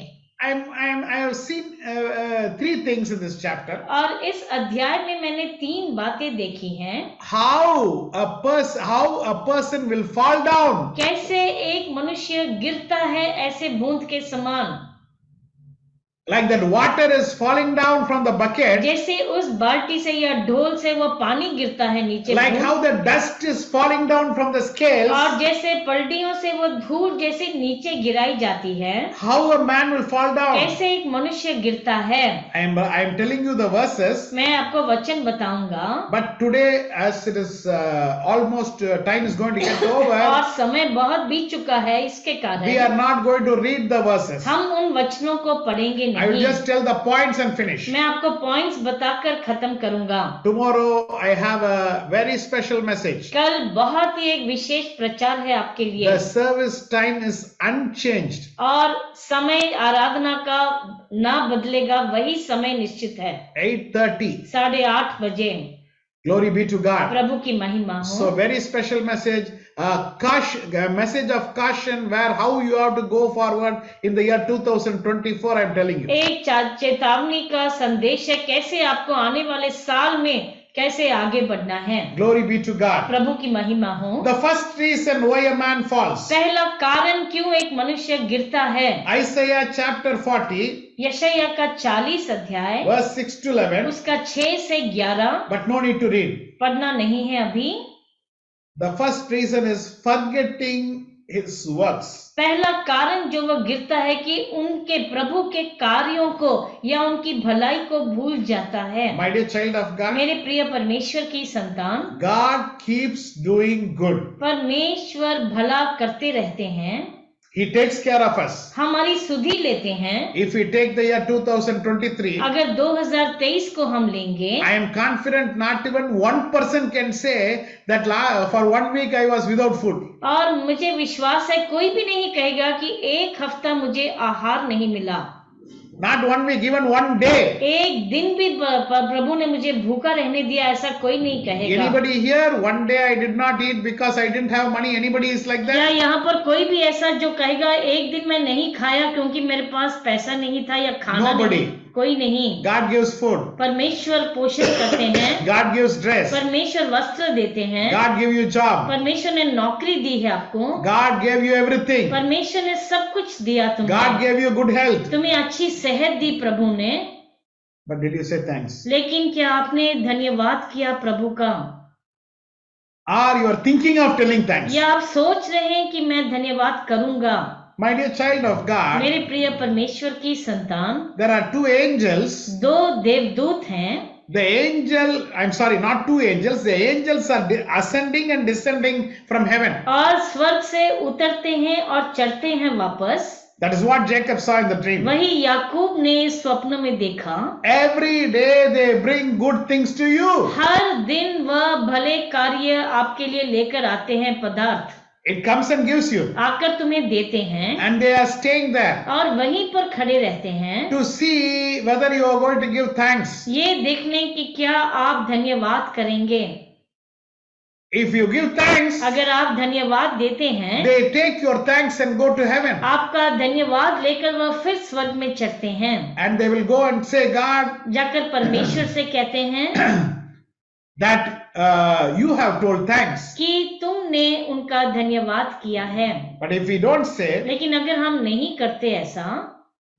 I have seen 3 things in this chapter. और इस अध्याय में मैंने 3 बातें देखी हैं। How a person will fall down. कैसे एक मनुष्य गिरता है ऐसे बूंद के समान, Like that water is falling down from the bucket. जैसे उस बाल्टी से या ढोल से वो पानी गिरता है नीचे। Like how the dust is falling down from the scales. और जैसे पलटियों से वो धूल जैसे नीचे गिराई जाती है, How a man will fall down. कैसे एक मनुष्य गिरता है। I am telling you the verses. मैं आपको वचन बताऊंगा। But today, as it is almost time is going to get over, और समय बहुत बीत चुका है, इसके we कारण are not going to read the verses. हम उन वचनों को पढ़ेंगे I will नहीं। just tell the points and finish. मैं आपको पॉइंट्स बताकर खत्म करूंगा। Tomorrow I have a very special message. कल बहुत ही एक विशेष प्रचार है आपके लिए। The service time is unchanged. और समय आराधना का ना बदलेगा, वही समय निश्चित है, 8:30. 8:30 बजे। Glory be to God. प्रभु की महिमा So हो। very special message, a message of caution where how you have to go forward in the year 2024. I am telling you. एक चेतावनी का संदेश है, कैसे आपको आने वाले साल में कैसे आगे बढ़ना है। Glory be to God. प्रभु की महिमा हो। The first reason why a man falls. पहला कारण क्यों एक मनुष्य गिरता है। Isaiah chapter 40, यशायाह का 40 अध्याय verse 6 to 11. उसका 6 से 11 But no need to read. पढ़ना नहीं है अभी। The first reason is forgetting his works. पहला कारण जो वो गिरता है कि उनके प्रभु के कार्यों को या उनकी भलाई को भूल जाता है। My dear child of God, मेरे प्रिय परमेश्वर की संतान, God keeps doing good. परमेश्वर भला करते रहते हैं। He takes care of us. हमारी सुधि लेते हैं। If we take the year 2023, अगर 2023 को हम लेंगे, I am confident not even one person can say that for 1 week I was without food. और मुझे विश्वास है कोई भी नहीं कहेगा कि एक हफ्ता मुझे आहार नहीं मिला। Not 1 week, even 1 day. एक दिन भी प्रभु ने मुझे भूखा रहने दिया, ऐसा कोई नहीं कहेगा। Anybody here, 1 day I did not eat because I didn't have money? Anybody is like क्या that? यहाँ पर कोई भी ऐसा जो कहेगा एक दिन मैं नहीं खाया क्योंकि मेरे पास पैसा नहीं था या खाना Nobody. नहीं? कोई नहीं। God gives food. परमेश्वर पोषण करते हैं, God gives dress. परमेश्वर वस्त्र देते हैं, God give you job. परमेश्वर ने नौकरी दी है आपको, God gave you everything. परमेश्वर ने सब कुछ दिया God तुम्हें, gave you good health. तुम्हें अच्छी सेहत दी प्रभु ने, But did you say thanks? लेकिन क्या आपने धन्यवाद किया प्रभु का? Or you are thinking of telling thanks? या आप सोच रहे हैं कि मैं धन्यवाद करूंगा? My dear child of God, मेरे प्रिय परमेश्वर की संतान, there are 2 angels. दो देवदूत हैं। The angel, I'm sorry, not 2 angels. The angels are ascending and descending from heaven. और स्वर्ग से उतरते हैं और चढ़ते हैं वापस। That is what Jacob saw in the dream. वही याकूब ने स्वप्न में देखा। Every day they bring good things to you. हर दिन वह भले कार्य आपके लिए लेकर आते हैं पदार्थ, It comes and gives you. आकर तुम्हें देते हैं And they are staying there और वहीं पर खड़े रहते हैं to see whether you are going to give thanks. ये देखने कि क्या आप धन्यवाद करेंगे। If you give thanks, अगर आप धन्यवाद देते हैं, they take your thanks and go to heaven. आपका धन्यवाद लेकर वह फिर स्वर्ग में चढ़ते हैं, And they will go and say, God, जाकर परमेश्वर से कहते हैं that you have told thanks. कि तुमने उनका धन्यवाद किया है। But if we don't say, लेकिन अगर हम नहीं करते ऐसा,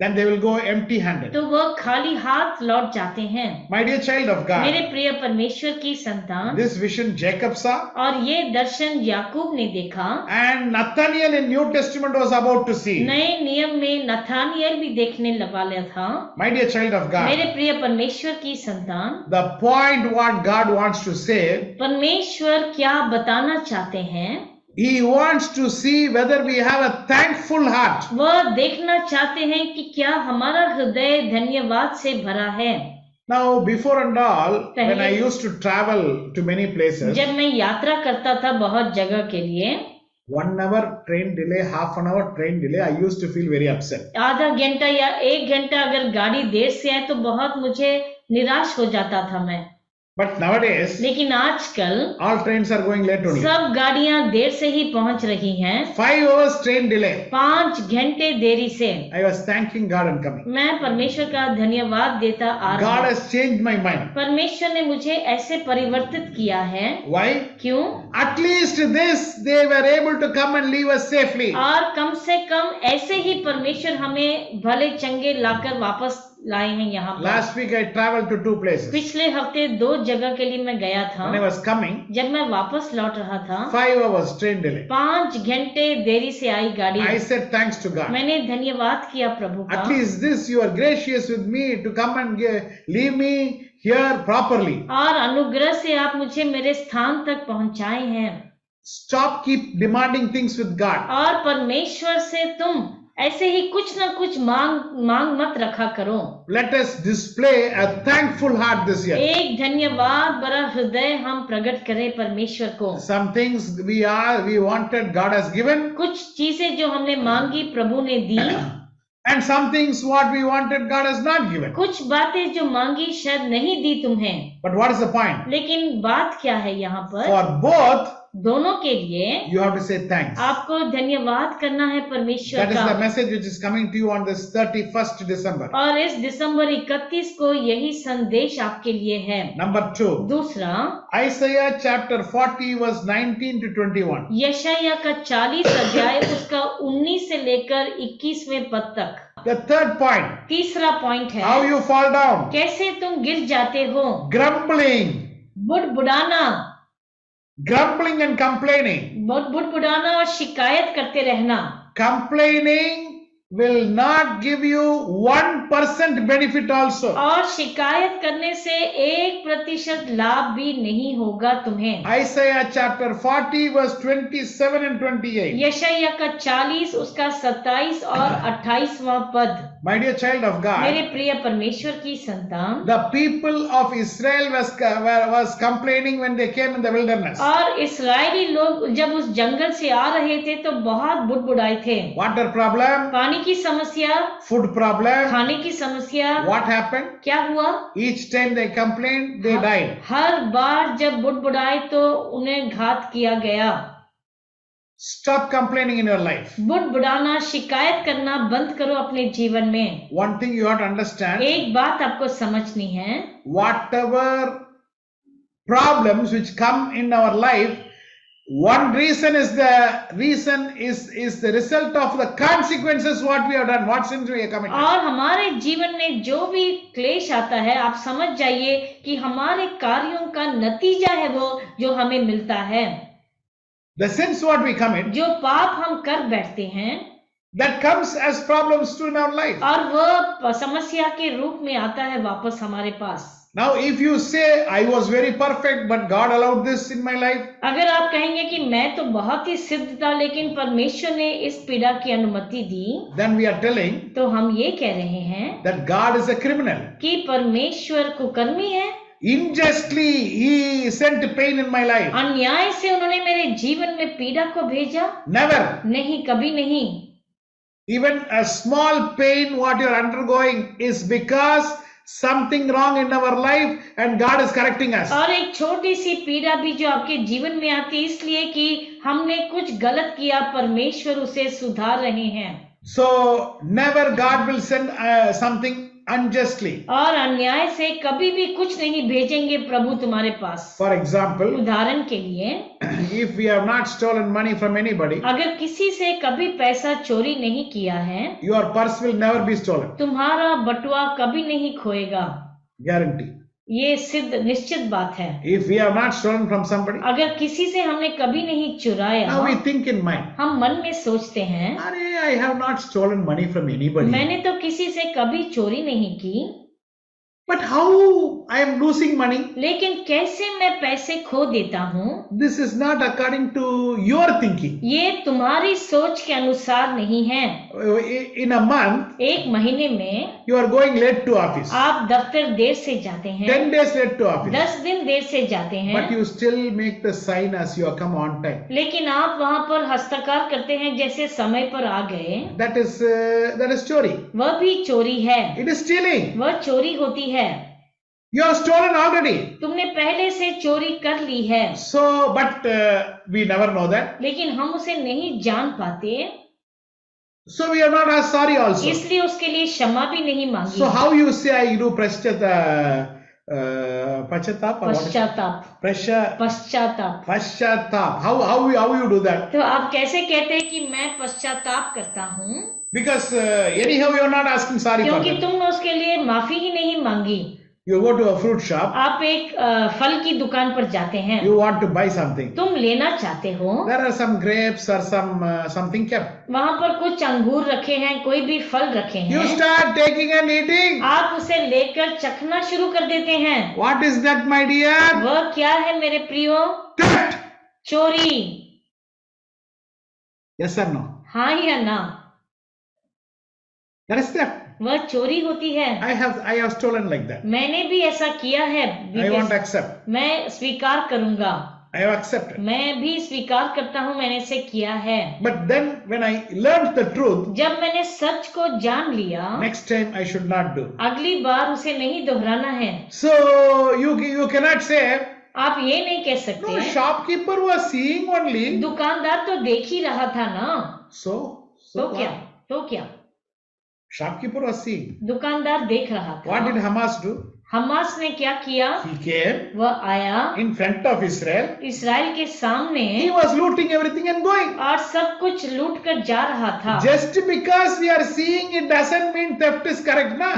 then they will go empty handed. तो वह खाली हाथ लौट जाते हैं। My dear child of मेरे God, प्रिय परमेश्वर की संतान, this vision Jacob saw, और ये दर्शन याकूब ने देखा, and Nathaniel in New Testament was about to see. नए नियम में नथानियल भी देखने वाला था। My dear child of God, मेरे प्रिय परमेश्वर की संतान, the point what God wants to say, परमेश्वर क्या बताना चाहते हैं, He wants to see whether we have a thankful heart. वह देखना चाहते हैं कि क्या हमारा हृदय धन्यवाद से भरा है। Now, before and all, when I used to travel to many places, जब मैं यात्रा करता था बहुत जगह के लिए, 1 hour train delay, half an hour train delay, I used to feel very upset. आधा घंटा या 1 घंटा अगर गाड़ी देर से आए तो बहुत मुझे निराश हो जाता था मैं। But nowadays, लेकिन आजकल all trains are going late only. सब गाड़ियां देर से ही पहुंच रही हैं। 5 hours train delay. 5 घंटे देरी से I was thanking God and coming. मैं परमेश्वर का धन्यवाद देता आ रहा God हूं। has changed my mind. परमेश्वर ने मुझे ऐसे परिवर्तित किया है। Why? क्यों? At least this, they were able to come and leave us safely. और कम से कम ऐसे ही परमेश्वर हमें भले चंगे लाकर वापस लाए हैं यहाँ पर। Last week I traveled to 2 places. पिछले हफ्ते 2 जगह के लिए मैं गया था। When I was coming, जब मैं वापस लौट रहा था, 5 hours train delay. 5 घंटे देरी से आई गाड़ी। I said thanks to God. मैंने धन्यवाद किया प्रभु का। At least this, you are gracious with me to come and leave me here properly. और अनुग्रह से आप मुझे मेरे स्थान तक पहुंचाए हैं। Stop keep demanding things with God. और परमेश्वर से तुम ऐसे ही कुछ ना कुछ मांग मत रखा करो। Let us display a thankful heart this year. एक धन्यवाद भरा हृदय हम प्रकट करें परमेश्वर को। Some things we wanted, God has given. कुछ चीजें जो हमने मांगी प्रभु ने दी, And some things what we wanted, God has not given. कुछ बातें जो मांगी शायद नहीं दी तुम्हें। But what is the point? लेकिन बात क्या है यहाँ पर? For both, दोनों के लिए you have to say thanks. आपको धन्यवाद करना है परमेश्वर That is the का। message which is coming to you on this 31st December. और इस दिसंबर 31 को यही संदेश आपके लिए है। Number 2, दूसरा, Isaiah chapter 40 verse 19 to 21. यशायाह का 40 अध्याय उसका 19 से लेकर 21वें पद तक। The third point, तीसरा पॉइंट है, how you fall down, कैसे तुम गिर जाते हो। grumbling, बुड़बुड़ाना, grumbling and complaining. बुड़बुड़ाना और शिकायत करते रहना। Complaining will not give you 1% benefit also. और शिकायत करने से 1% लाभ भी नहीं होगा तुम्हें। Isaiah chapter 40 verse 27 and 28. यशायाह का 40 उसका 27 और 28वां पद। My dear child of मेरे God, प्रिय परमेश्वर की संतान, the people of Israel was complaining when they came in the wilderness. और इस्राएली लोग जब उस जंगल से आ रहे थे तो बहुत बुड़बुड़ाए थे। Water problem, पानी की समस्या, food problem. खाने की समस्या। What happened? क्या हुआ? Each time they complained, they died. हर बार जब बुड़बुड़ाए तो उन्हें घात किया गया। Stop complaining in your life. बुड़बुड़ाना, शिकायत करना बंद करो अपने जीवन में। One thing you have to understand, एक बात आपको समझनी है, whatever problems which come in our life, one reason is the result of the consequences what we have done, what sins we have committed. और हमारे जीवन में जो भी क्लेश आता है, आप समझ जाइए कि हमारे कार्यों का नतीजा है वो जो हमें मिलता है। The sins what we commit, जो पाप हम कर बैठते हैं, that comes as problems too in our life. और वो समस्या के रूप में आता है वापस हमारे पास। Now if you say I was very perfect but God allowed this in my life, अगर आप कहेंगे कि मैं तो बहुत ही सिद्ध था लेकिन परमेश्वर ने इस पीड़ा की अनुमति दी, then we are telling तो हम ये कह रहे हैं that God is a criminal. कि परमेश्वर कुकर्मी है। Unjustly he sent pain in my life. अन्याय से उन्होंने मेरे जीवन में पीड़ा को भेजा। Never. नहीं, कभी नहीं। Even a small pain what you are undergoing is because something wrong in our life and God is correcting us. और एक छोटी सी पीड़ा भी जो आपके जीवन में आती है इसलिए कि हमने कुछ गलत किया, परमेश्वर उसे सुधार रहे हैं। So never God will send something unjustly. और अन्याय से कभी भी कुछ नहीं भेजेंगे प्रभु तुम्हारे पास। For example, उदाहरण के लिए, if we have not stolen money from anybody, अगर किसी से कभी पैसा चोरी नहीं किया है, your purse will never be stolen. तुम्हारा बटुआ कभी नहीं खोएगा। Guarantee. ये सिद्ध निश्चित बात है। If we have not stolen from somebody, अगर किसी से हमने कभी नहीं चुराया, now we think in mind, हम मन में सोचते हैं, अरे I have not stolen money from anybody. मैंने तो किसी से कभी चोरी नहीं की, But how I am losing money? लेकिन कैसे मैं पैसे खो देता हूँ? This is not according to your thinking. ये तुम्हारी सोच के अनुसार नहीं है। In a month, एक महीने में you are going late to office. आप दफ्तर देर से जाते हैं, 10 days late to office. 10 दिन देर से जाते हैं, But you still make the sign as you have come on time. लेकिन आप वहाँ पर हस्ताक्षर करते हैं जैसे समय पर आ गए। That is चोरी. वह भी चोरी है, It is stealing. वह चोरी होती है। You have stolen already. तुमने पहले से चोरी कर ली है। So, but we never know that. लेकिन हम उसे नहीं जान पाते, So we have not asked sorry also. इसलिए उसके लिए क्षमा भी नहीं मांगी। So how you say I do pashchatap? पश्चाताप, पश्चाताप। Pashchatap. How you do that? तो आप कैसे कहते हैं कि मैं पश्चाताप करता हूँ? Because anyhow you are not asking sorry for क्योंकि that. तुमने उसके लिए माफी ही नहीं मांगी। You go to a fruit shop. आप एक फल की दुकान पर जाते हैं, You want to buy something. तुम लेना चाहते हो, There are some grapes or something kept. वहाँ पर कुछ अंगूर रखे हैं, कोई भी फल रखे You हैं, start taking and eating. आप उसे लेकर चखना शुरू कर देते हैं। What is that, my dear? वह क्या है मेरे प्रियो? Theft. चोरी। Yes or no? हाँ या ना? That is theft. वह चोरी होती है। I have stolen like that. मैंने भी ऐसा किया है, I want to accept. मैं स्वीकार करूंगा। I have accepted. मैं भी स्वीकार करता हूँ, मैंने इसे किया है। But then when I learned the truth, जब मैंने सच को जान लिया, next time I should not do. अगली बार उसे नहीं दोहराना है। So you cannot say, आप ये नहीं कह सकते, no, shopkeeper was seeing only. दुकानदार तो देख ही रहा था ना। So तो क्या? what? तो क्या? Shopkeeper was seeing. दुकानदार देख रहा था। What did Hamas do? Hamas ने क्या किया? He came वह आया in front of Israel. इस्राएल के सामने He was looting everything and going. और सब कुछ लूट कर जा रहा था। Just because we are seeing it doesn't mean theft is correct, na?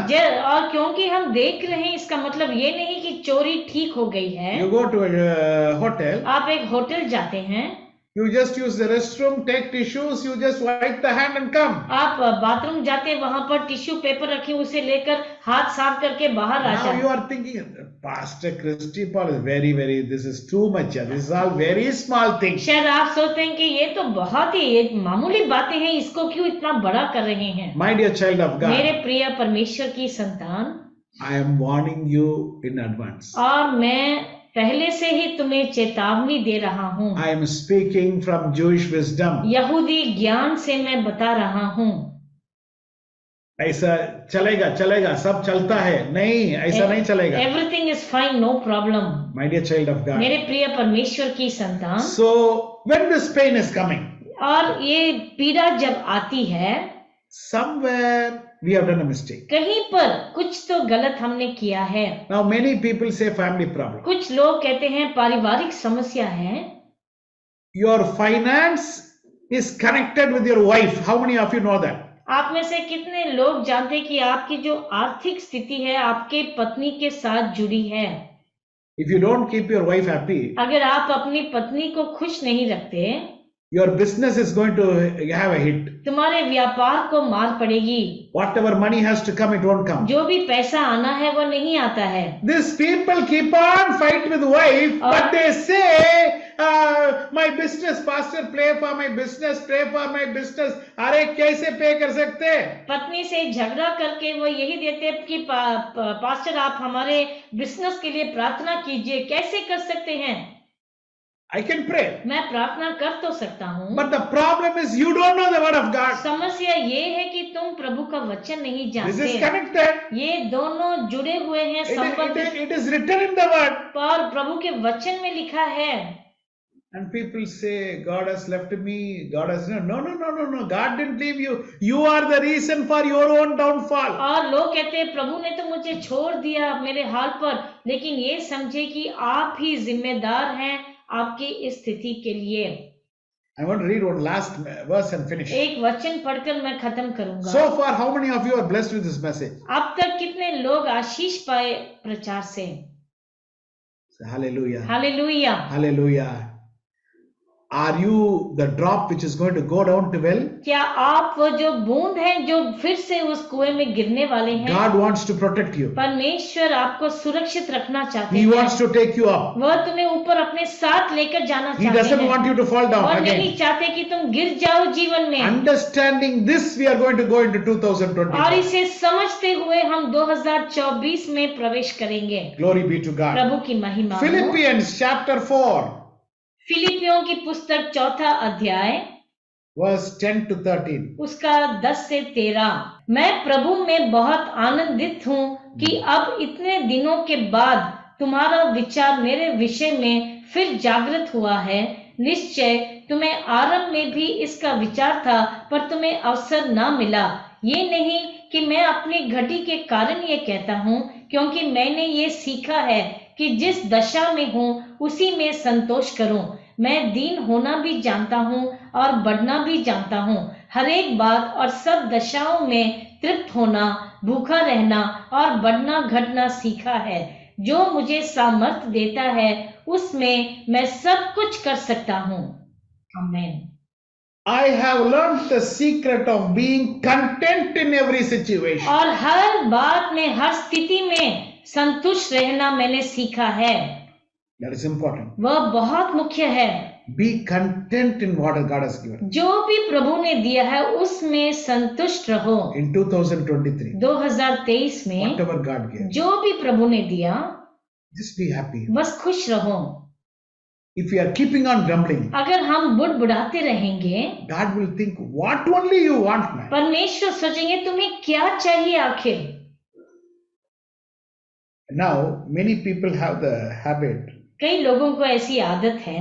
और क्योंकि हम देख रहे हैं इसका मतलब ये नहीं कि चोरी ठीक हो गई है। You go to a hotel आप एक होटल जाते हैं You just use the restroom, take tissues, you just wipe the hand and come. आप बाथरूम जाते वहां पर टिश्यू पेपर रखे उसे लेकर हाथ साफ करके बाहर आ Now जाए। you are thinking, Pastor Christy Paul is very, this is too much. This is all very small things. शायद आप सोचते हैं कि ये तो बहुत ही एक मामूली बातें हैं, इसको क्यों इतना बड़ा कर रहे हैं। My dear child of मेरे God, प्रिय परमेश्वर की संतान, I am warning you in advance. और मैं पहले से ही तुम्हें चेतावनी दे रहा हूँ। I am speaking from Jewish wisdom. यहूदी ज्ञान से मैं बता रहा हूँ। ऐसा चलेगा सब चलता है, नहीं ऐसा नहीं चलेगा। Everything is fine, no problem. My dear child of God. मेरे प्रिय परमेश्वर की संतान, So when this pain is coming, और ये पीड़ा जब आती है, somewhere we have done a mistake. कहीं पर कुछ तो गलत हमने किया है। Now many people say family problem. कुछ लोग कहते हैं पारिवारिक समस्या है। Your finance is connected with your wife. How many of you know that? आप में से कितने लोग जानते हैं कि आपकी जो आर्थिक स्थिति है आपके पत्नी के साथ जुड़ी है। If you don't keep your wife happy, अगर आप अपनी पत्नी को खुश नहीं रखते, your business is going to have a hit. तुम्हारे व्यापार को मार पड़ेगी। Whatever money has to come, it won't come. जो भी पैसा आना है वो नहीं आता है। These people keep on fight with wife, but they say, my business, pastor, pray for my business, pray for my business. अरे कैसे पे कर सकते? पत्नी से झगड़ा करके वो यही देते कि पास्टर आप हमारे बिजनेस के लिए प्रार्थना कीजिए। कैसे कर सकते हैं? I can pray. मैं प्रार्थना कर तो सकता हूँ, But the problem is you don't know the word of God. समस्या ये है कि तुम प्रभु का वचन नहीं This is जानते। connected. ये दोनों जुड़े हुए हैं, संबंधित। It is written in the word. और प्रभु के वचन में लिखा है। And people say, God has left me. God has no. God didn't leave you. You are the reason for your own downfall. और लोग कहते हैं प्रभु ने तो मुझे छोड़ दिया मेरे हाल पर, लेकिन ये समझे कि आप ही जिम्मेदार हैं आपकी इस स्थिति के लिए। I want to read one last verse and finish. एक वचन पढ़कर मैं खत्म करूंगा। So far, how many of you are blessed with this message? अब तक कितने लोग आशीष पाए प्रचार से? Hallelujah. Hallelujah. Hallelujah. Are you the drop which is going to go down to well? क्या आप वो जो बूंद हैं जो फिर से उस कुएं में गिरने वाले हैं? God wants to protect you. परमेश्वर आपको सुरक्षित रखना चाहते He हैं। wants to take you up. वह तुम्हें ऊपर अपने साथ लेकर जाना He चाहते doesn't हैं। want you to fall down और again. नहीं चाहते कि तुम गिर जाओ जीवन में। Understanding this, we are going to go into और 2020. इसे समझते हुए हम 2024 में प्रवेश करेंगे। Glory be to God. प्रभु की महिमा हो। Philippians chapter 4, फिलिपियों की पुस्तक 4 अध्याय verse 10 to 13. उसका 10 से 13। मैं प्रभु में बहुत आनंदित हूँ कि अब इतने दिनों के बाद तुम्हारा विचार मेरे विषय में फिर जागृत हुआ है। निश्चय तुम्हें आरंभ में भी इसका विचार था, पर तुम्हें अवसर ना मिला। ये नहीं कि मैं अपनी घटी के कारण ये कहता हूँ, क्योंकि मैंने ये सीखा है कि जिस दशा में हूँ उसी में संतोष करूं। मैं दीन होना भी जानता हूँ और बढ़ना भी जानता हूँ। हर एक बात और सब दशाओं में तृप्त होना, भूखा रहना और बढ़ना घटना सीखा है। जो मुझे सामर्थ्य देता है उसमें मैं सब कुछ कर सकता हूँ। आमीन। I have learned the secret of being content in every situation. और हर बात में, हर स्थिति में संतुष्ट रहना मैंने सीखा है। That is important. वह बहुत मुख्य है। Be content in what God has given. जो भी प्रभु ने दिया है उसमें संतुष्ट रहो। In 2023, 2023 में whatever God gave, जो भी प्रभु ने दिया just be happy. बस खुश रहो। If you are keeping on grumbling, अगर हम बुड़बुड़ाते रहेंगे, God will think, what only you want, man. परमेश्वर सोचेंगे तुम्हें क्या चाहिए आखिर। Now, many people have the habit कई लोगों को ऐसी आदत है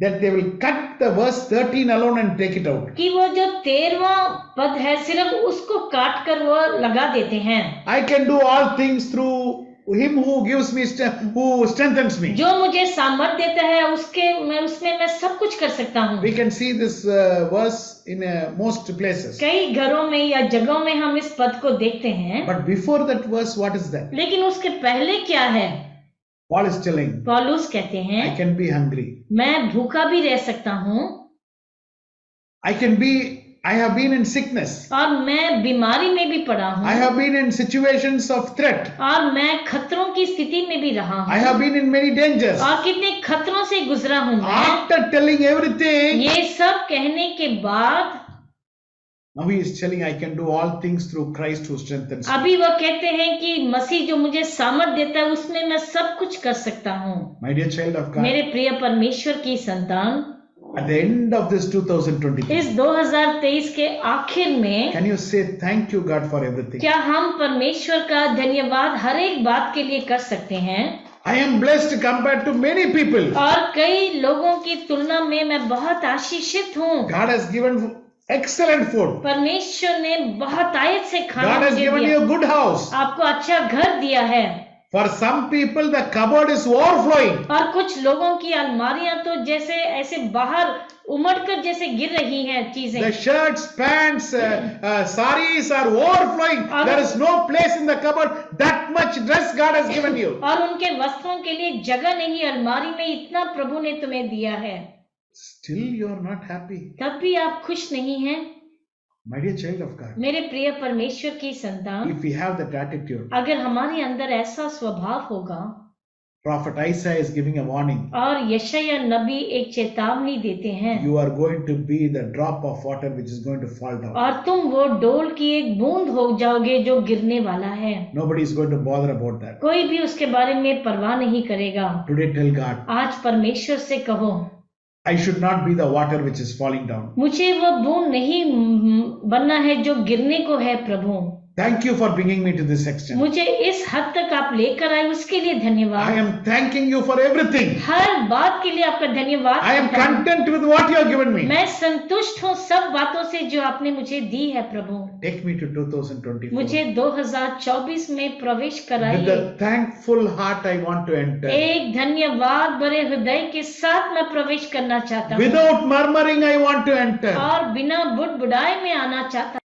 that they will cut the verse 13 alone and take it out. कि वो जो 13वां पद है सिर्फ उसको काट कर वो लगा देते हैं। I can do all things through him who gives me, who strengthens me. जो मुझे सामर्थ देता है उसमें मैं सब कुछ कर सकता हूँ। We can see this verse in most places. कई घरों में या जगहों में हम इस पद को देखते हैं। But before that verse, what is that? लेकिन उसके पहले क्या है? Paul is telling, पौलुस कहते हैं I can be hungry. मैं भूखा भी रह सकता हूँ I have been in sickness. और मैं बीमारी में भी पड़ा I हूँ have been in situations of threat. और मैं खतरों की स्थिति में भी रहा I have हूँ been in many dangers. और कितने खतरों से गुजरा हूँ मैं। After telling everything, ये सब कहने के बाद now he is telling, I can do all things through Christ who strengthens me. अभी वो कहते हैं कि मसीह जो मुझे सामर्थ देता है उसमें मैं सब कुछ कर सकता हूँ। My dear child of God, मेरे प्रिय परमेश्वर की संतान, at the end of this 2023, इस 2023 के आखिर में can you say thank you God for everything? क्या हम परमेश्वर का धन्यवाद हर एक बात के लिए कर सकते हैं? I am blessed compared to many people. और कई लोगों की तुलना में मैं बहुत आशीषित हूँ। God has given excellent food. परमेश्वर ने बहुत आयत से खाना God has मुझे given दिया, you a good house. आपको अच्छा घर दिया है। For some people, the cupboard is overflowing. और कुछ लोगों की अलमारियां तो जैसे ऐसे बाहर उमड़कर जैसे गिर रही हैं चीजें। The shirts, pants, saris are overflowing. There is no place in the cupboard. That much dress God has given you. और उनके वस्त्रों के लिए जगह नहीं, अलमारी में इतना प्रभु ने तुम्हें दिया है, Still you are not happy. तब भी आप खुश नहीं हैं। My dear child of God, मेरे प्रिय परमेश्वर की संतान, if we have that attitude, अगर हमारे अंदर ऐसा स्वभाव होगा, Prophet Isaiah is giving a warning. और यशायाह नबी एक चेतावनी देते हैं, You are going to be the drop of water which is going to fall down. और तुम वो डोल की एक बूंद हो जाओगे जो गिरने वाला है। Nobody is going to bother about that. कोई भी उसके बारे में परवाह नहीं करेगा। Today tell God, आज परमेश्वर से कहो, I should not be the water which is falling down. मुझे वो बूंद नहीं बनना है जो गिरने को है। प्रभु Thank you for bringing me to this extent. मुझे इस हद तक आप लेकर आए, उसके लिए I धन्यवाद। am thanking you for everything. हर बात के लिए आपका धन्यवाद। I am content with what you have given me. मैं संतुष्ट हूँ सब बातों से जो आपने मुझे दी है। प्रभु Take me to 2024. मुझे 2024 में प्रवेश With कराइए। a thankful heart I want to enter. एक धन्यवाद भरे हृदय के साथ मैं प्रवेश करना चाहता हूँ, Without murmuring I want to enter. और बिना बुड़बुड़ाए में आना चाहता